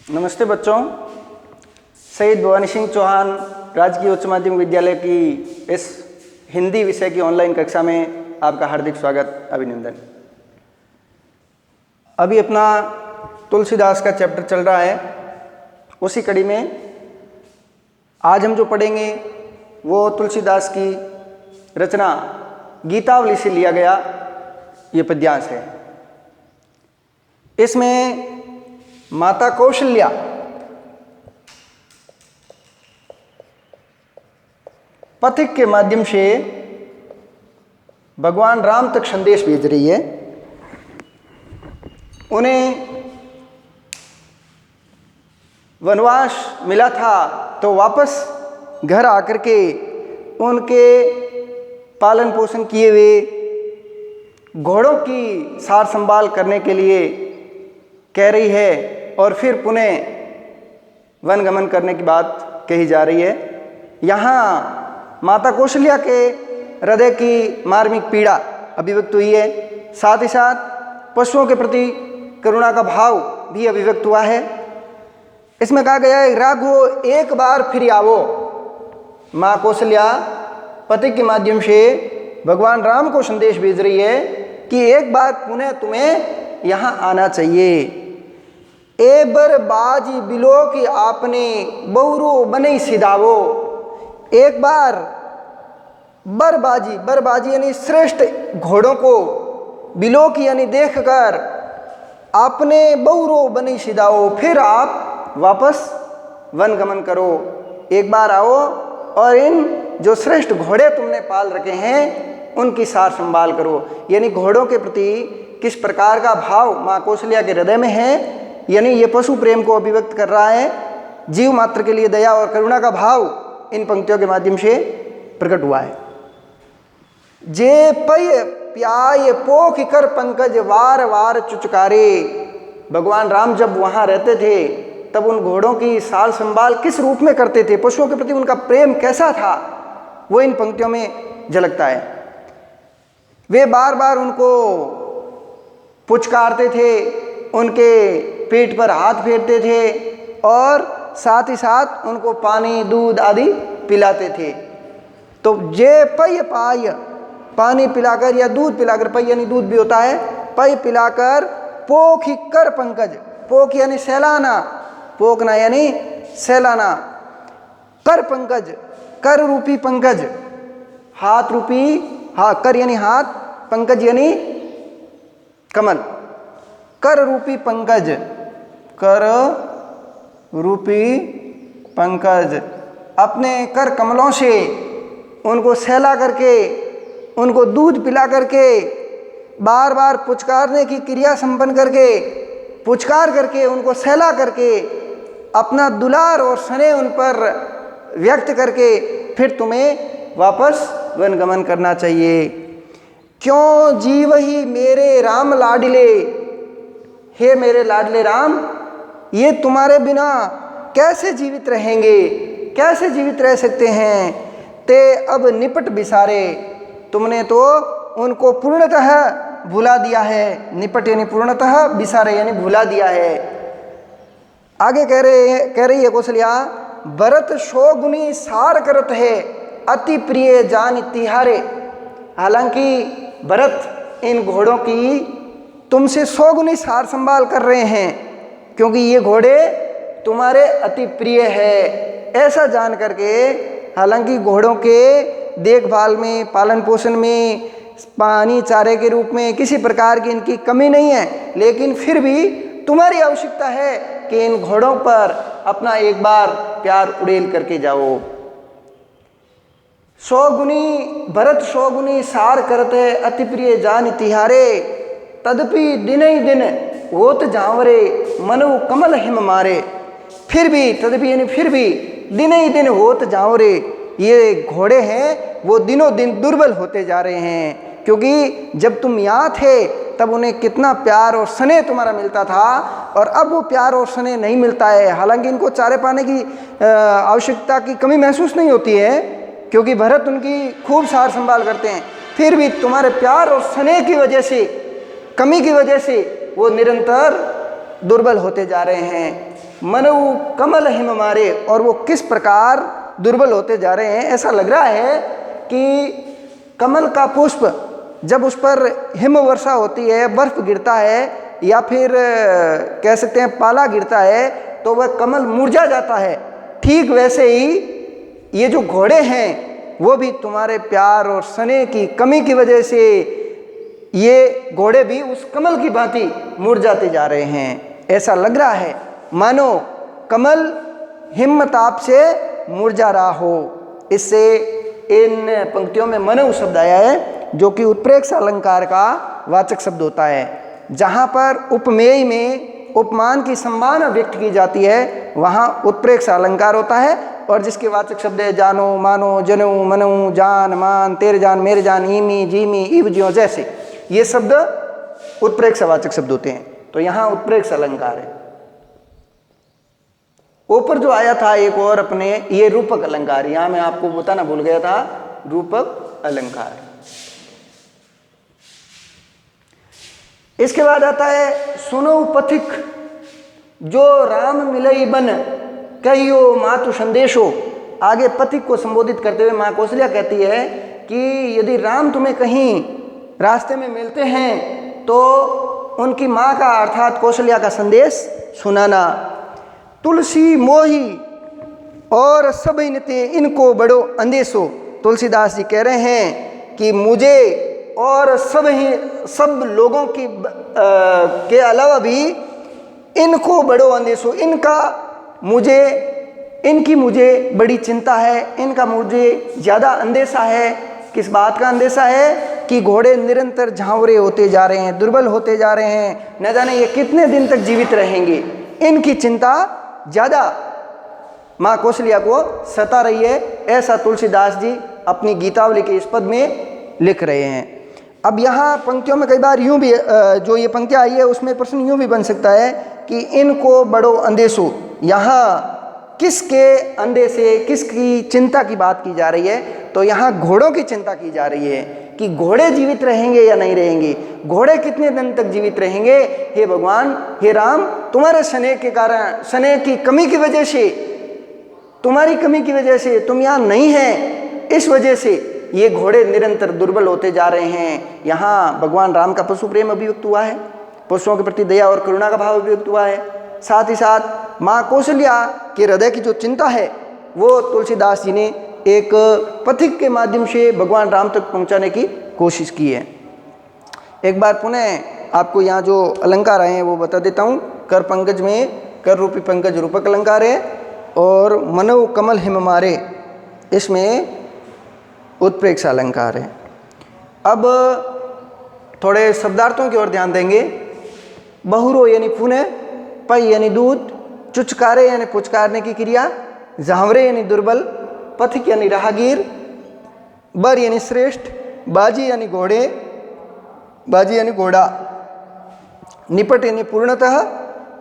नमस्ते बच्चों। शहीद भवानी सिंह चौहान राजकीय उच्च माध्यमिक विद्यालय की इस हिंदी विषय की ऑनलाइन कक्षा में आपका हार्दिक स्वागत, अभिनंदन। अभी अपना तुलसीदास का चैप्टर चल रहा है। उसी कड़ी में आज हम जो पढ़ेंगे वो तुलसीदास की रचना गीतावली से लिया गया ये पद्यांश है। इसमें माता कौशल्या पथिक के माध्यम से भगवान राम तक संदेश भेज रही है। उन्हें वनवास मिला था तो वापस घर आकर के उनके पालन पोषण किए हुए घोड़ों की सार संभाल करने के लिए कह रही है और फिर पुनः वनगमन करने की बात कही जा रही है। यहाँ माता कौशल्या के हृदय की मार्मिक पीड़ा अभिव्यक्त हुई है। साथ ही साथ पशुओं के प्रति करुणा का भाव भी अभिव्यक्त हुआ है। इसमें कहा गया है, राघो एक बार फिर आवो। माँ कौशल्या पति के माध्यम से भगवान राम को संदेश भेज रही है कि एक बार पुनः तुम्हें यहाँ आना चाहिए। ए बर बाजी बिलो कि आपने बहुरो बने सिदावो। एक बार बरबाजी यानी श्रेष्ठ घोड़ों को बिलो की यानी देखकर आपने बहुरो बने सिदाओ, फिर आप वापस वनगमन करो। एक बार आओ और इन जो श्रेष्ठ घोड़े तुमने पाल रखे हैं उनकी सार संभाल करो। यानी घोड़ों के प्रति किस प्रकार का भाव माँ कौशल्या के हृदय में है, यानी ये पशु प्रेम को अभिव्यक्त कर रहा है। जीव मात्र के लिए दया और करुणा का भाव इन पंक्तियों के माध्यम से प्रकट हुआ है। जे पय प्याय पोख कर पंकज वार वार चुचकारे। भगवान राम जब वहाँ रहते थे तब उन घोड़ों की साल संभाल किस रूप में करते थे, पशुओं के प्रति उनका प्रेम कैसा था, वो इन पंक्तियों में झलकता है। वे बार बार उनको पुचकारते थे, उनके पेट पर हाथ फेरते थे और साथ ही साथ उनको पानी दूध आदि पिलाते थे। तो जे पय पाय, पानी पिलाकर या दूध पिलाकर, पय यानी दूध भी होता है, पय पिलाकर पोख कर पंकज, पोख यानी सहलाना, पोखना यानी सहलाना, कर पंकज, कर रूपी पंकज, हाथ रूपी, हाँ कर यानी हाथ, पंकज यानी कमल, कर रूपी पंकज, कर रूपी पंकज, अपने कर कमलों से उनको सहला करके, उनको दूध पिला करके, बार बार पुचकारने की क्रिया संपन्न करके, पुचकार करके, उनको सहला करके, अपना दुलार और स्नेह उन पर व्यक्त करके फिर तुम्हें वापस वनगमन करना चाहिए। क्यों जीव ही मेरे राम लाडले, हे मेरे लाडले राम, ये तुम्हारे बिना कैसे जीवित रहेंगे, कैसे जीवित रह सकते हैं। ते अब निपट बिसारे, तुमने तो उनको पूर्णतः भुला दिया है। निपट यानी पूर्णतः, बिसारे यानी भुला दिया है। आगे कह रही है कौशल्या, भरत शोगुनी सार करत है, अति प्रिय जान तिहारे। हालांकि भरत इन घोड़ों की तुमसे 100 गुनी सार संभाल कर रहे हैं क्योंकि ये घोड़े तुम्हारे अति प्रिय है। ऐसा जान करके, हालांकि घोड़ों के देखभाल में, पालन पोषण में, पानी चारे के रूप में किसी प्रकार की इनकी कमी नहीं है, लेकिन फिर भी तुम्हारी आवश्यकता है कि इन घोड़ों पर अपना एक बार प्यार उड़ेल करके जाओ। 100 गुनी भरत 100 गुनी सार करते अति प्रिय जान तिहारे, तदपि दिन ही दिन होत जावरे, मनु कमल हिम मारे। फिर भी, तदपि यानी फिर भी, दिन ही दिन होत जावरे, ये घोड़े हैं वो दिनों दिन दुर्बल होते जा रहे हैं। क्योंकि जब तुम यहाँ थे तब उन्हें कितना प्यार और स्नेह तुम्हारा मिलता था और अब वो प्यार और स्नेह नहीं मिलता है। हालांकि इनको चारे पाने की आवश्यकता की कमी महसूस नहीं होती है क्योंकि भरत उनकी खूब सार संभाल करते हैं, फिर भी तुम्हारे प्यार और स्नेह की वजह से, कमी की वजह से वो निरंतर दुर्बल होते जा रहे हैं। मनऊ कमल हिम मारे, और वो किस प्रकार दुर्बल होते जा रहे हैं। ऐसा लग रहा है कि कमल का पुष्प जब उस पर हिम वर्षा होती है, बर्फ गिरता है, या फिर कह सकते हैं पाला गिरता है, तो वह कमल मुरझा जाता है। ठीक वैसे ही ये जो घोड़े हैं वो भी तुम्हारे प्यार और स्नेह की कमी की वजह से ये घोड़े भी उस कमल की भांति मुरझाते जा रहे हैं। ऐसा लग रहा है मानो कमल हिमताप से मुरझा रहा हो। इससे इन पंक्तियों में मनऊ शब्द आया है, जो कि उत्प्रेक्ष अलंकार का वाचक शब्द होता है। जहाँ पर उपमेय में उपमान की संभावना व्यक्त की जाती है, वहाँ उत्प्रेक्ष अलंकार होता है, और जिसके वाचक शब्द है जानो, मानो, जनो, मनो, जान, मान, तेरे जान, मेरे जान, ईमी, जीमी, इव, ज्यों, जैसे ये शब्द उत्प्रेक्ष वाचक शब्द होते हैं। तो यहाँ उत्प्रेक्ष अलंकार है। ऊपर जो आया था एक और अपने, ये रूपक अलंकार, यहाँ मैं आपको बताना भूल गया था, रूपक अलंकार। इसके बाद आता है सुनो पथिक, जो राम मिलई बन कहियो मातु संदेशो। आगे पथिक को संबोधित करते हुए माँ कौशल्या कहती है कि यदि राम तुम्हें कहीं रास्ते में मिलते हैं तो उनकी माँ का अर्थात कौशल्या का संदेश सुनाना। तुलसी मोही और सब इनते इनको बड़ो अंदेशो। तुलसीदास जी कह रहे हैं कि मुझे और सब लोगों की के अलावा भी इनको बड़ो अंदेशो, इनकी मुझे बड़ी चिंता है, इनका मुझे ज़्यादा अंदेशा है। किस बात का अंदेशा है कि घोड़े निरंतर झांवरे होते जा रहे हैं, दुर्बल होते जा रहे हैं, न जाने ये कितने दिन तक जीवित रहेंगे। इनकी चिंता ज़्यादा माँ कौशल्या को सता रही है। ऐसा तुलसीदास जी अपनी गीतावली के इस पद में लिख रहे हैं। अब यहाँ पंक्तियों में कई बार यूँ भी जो ये पंक्तियाँ आई है उसमें प्रश्न यूँ भी बन सकता है कि इनको बड़ो अंदेशो, यहाँ किसके अंदेशे, किसकी चिंता की बात की जा रही है? तो यहाँ घोड़ों की चिंता की जा रही है कि घोड़े जीवित रहेंगे या नहीं रहेंगे, घोड़े कितने दिन तक जीवित रहेंगे। हे भगवान, हे राम, तुम्हारे स्नेह के कारण, स्नेह की कमी की वजह से, तुम्हारी कमी की वजह से तुम यहाँ नहीं हैं, इस वजह से ये घोड़े निरंतर दुर्बल होते जा रहे हैं। यहाँ भगवान राम का पशु प्रेम अभिव्यक्त हुआ है, पशुओं के प्रति दया और करुणा का भाव अभिव्यक्त हुआ है। साथ ही साथ माँ कौशल्या के हृदय की जो चिंता है वो तुलसीदास जी ने एक पथिक के माध्यम से भगवान राम तक पहुँचाने की कोशिश की है। एक बार पुनः आपको यहाँ जो अलंकार आए हैं वो बता देता हूँ। कर पंकज में कर रूपी पंकज रूपक अलंकार है, और मनव कमल हिम मारे इसमें उत्प्रेक्ष अलंकार है। अब थोड़े शब्दार्थों की ओर ध्यान देंगे। बहुरो यानी पुनः, पय यानी दूध, चुचकारे यानी पुचकारने की क्रिया, झांवरे यानी दुर्बल, पथिक यानी राहगीर, बर यानी श्रेष्ठ, बाजी यानी घोड़े, बाजी यानी घोड़ा, निपट यानी पूर्णतः,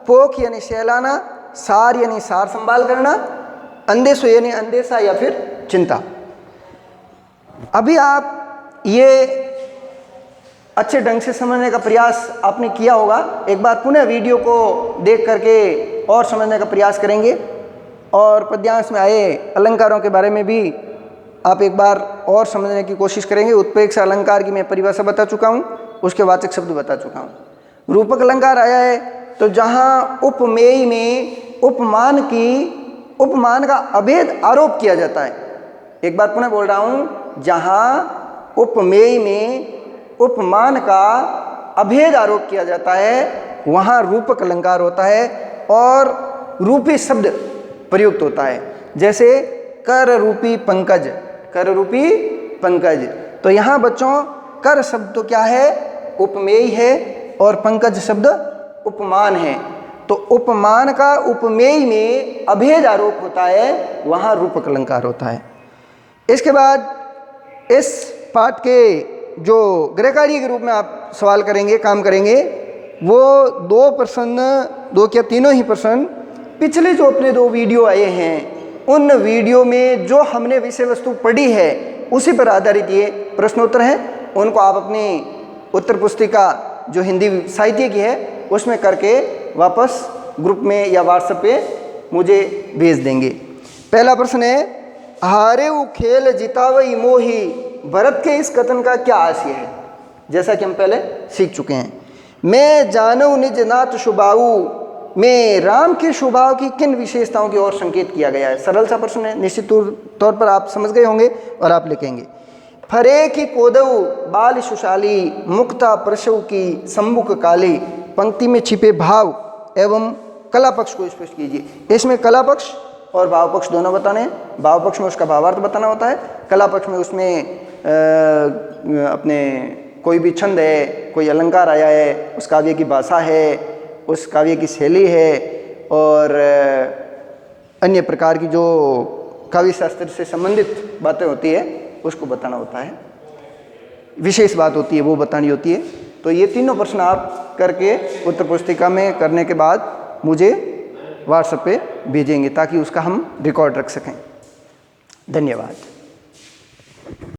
पोख यानी सहलाना, सार यानी सार संभाल करना, अंदेशो यानी अंदेशा या फिर चिंता। अभी आप ये अच्छे ढंग से समझने का प्रयास आपने किया होगा। एक बार पुनः वीडियो को देख करके और समझने का प्रयास करेंगे, और पद्यांश में आए अलंकारों के बारे में भी आप एक बार और समझने की कोशिश करेंगे। उत्प्रेक्ष अलंकार की मैं परिभाषा बता चुका हूँ, उसके वाचक शब्द बता चुका हूँ। रूपक अलंकार आया है तो जहाँ उपमेय में उपमान का अभेद आरोप किया जाता है। एक बार पुनः बोल रहा हूँ, जहाँ उपमेय में उपमान का अभेद आरोप किया जाता है वहाँ रूपक अलंकार होता है और रूपी शब्द प्रयुक्त होता है। जैसे कर रूपी पंकज, कर रूपी पंकज, तो यहाँ बच्चों कर शब्द तो क्या है? उपमेय है, और पंकज शब्द उपमान है। तो उपमान का उपमेय में अभेद आरोप होता है, वहाँ रूपक अलंकार होता है। इसके बाद इस पाठ के जो गृहकार्य के रूप में आप सवाल करेंगे, काम करेंगे, वो दो प्रश्न, दो क्या तीनों ही प्रश्न पिछले जो अपने दो वीडियो आए हैं उन वीडियो में जो हमने विषय वस्तु पढ़ी है उसी पर आधारित ये प्रश्नोत्तर हैं। उनको आप अपनी उत्तर पुस्तिका जो हिंदी साहित्य की है उसमें करके वापस ग्रुप में या व्हाट्सएप पे मुझे भेज देंगे। पहला प्रश्न है, हारे वो खेल जितावई मोही, भरत के इस कथन का क्या आशय है? जैसा कि हम पहले सीख चुके हैं। मैं जानू निज नाथ शुभाऊ, में राम के स्वभाव की किन विशेषताओं की ओर संकेत किया गया है? सरल सा प्रश्न है, निश्चित तौर पर आप समझ गए होंगे और आप लिखेंगे। फरे की कोदऊ बाल सुशाली, मुक्ता प्रसव की सम्मुख काली, पंक्ति में छिपे भाव एवं कला पक्ष को स्पष्ट कीजिए। इसमें कला पक्ष और भाव पक्ष दोनों बताने हैं। भाव पक्ष में उसका भावार्थ बताना होता है, कला पक्ष में उसमें अपने कोई भी छंद है, कोई अलंकार आया है, उस काव्य की भाषा है, उस काव्य की शैली है, और अन्य प्रकार की जो काव्य शास्त्र से संबंधित बातें होती है उसको बताना होता है। विशेष बात होती है वो बतानी होती है। तो ये तीनों प्रश्न आप करके उत्तर पुस्तिका में करने के बाद मुझे व्हाट्सएप पे भेजेंगे ताकि उसका हम रिकॉर्ड रख सकें। धन्यवाद।